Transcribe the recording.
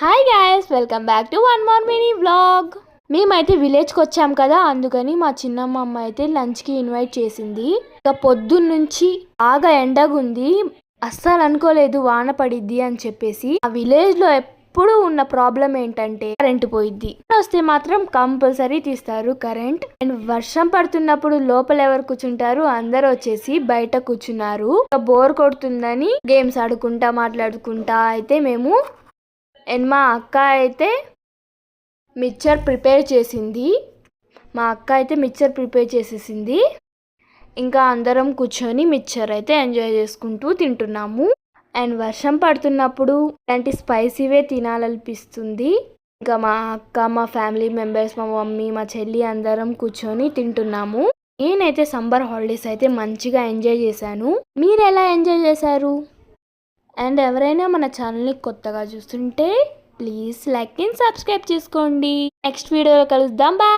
Hi guys, welcome back to one more mini vlog. మేమైతే విలేజ్కి వచ్చాం కదా, అందుకని మా చిన్నమ్మ అమ్మ అయితే లంచ్కి ఇన్వైట్ చేసింది. ఇక పొద్దున్నుంచి బాగా ఎండగుంది, అస్సలు అనుకోలేదు వాన పడిద్ది అని చెప్పేసి. ఆ విలేజ్లో ఎప్పుడు ఉన్న ప్రాబ్లం ఏంటంటే కరెంట్ పోయిద్ది. వస్తే మాత్రం కంపల్సరీ తీస్తారు కరెంట్. అండ్ వర్షం పడుతున్నప్పుడు లోపల ఎవరు కూర్చుంటారు, అందరు వచ్చేసి బయట కూర్చున్నారు. బోర్ కొడుతుందని గేమ్స్ ఆడుకుంటా మాట్లాడుకుంటా అయితే మేము అండ్ మా అక్క అయితే మిక్చర్ ప్రిపేర్ చేసేసింది. ఇంకా అందరం కూర్చొని మిక్చర్ అయితే ఎంజాయ్ చేసుకుంటూ తింటున్నాము. అండ్ వర్షం పడుతున్నప్పుడు ఇలాంటి స్పైసీవే తినాలనిపిస్తుంది. ఇంకా మా అక్క, మా ఫ్యామిలీ మెంబర్స్, మా మమ్మీ, మా చెల్లి అందరం కూర్చొని తింటున్నాము. నేనైతే సమ్మర్ హాలిడేస్ అయితే మంచిగా ఎంజాయ్ చేశాను. మీరు ఎలా ఎంజాయ్ చేశారు? అండ్ ఎవరైనా మన ఛానల్ని కొత్తగా చూస్తుంటే ప్లీజ్ లైక్ అండ్ సబ్స్క్రైబ్ చేసుకోండి. నెక్స్ట్ వీడియోలో కలుద్దాం. బాయ్.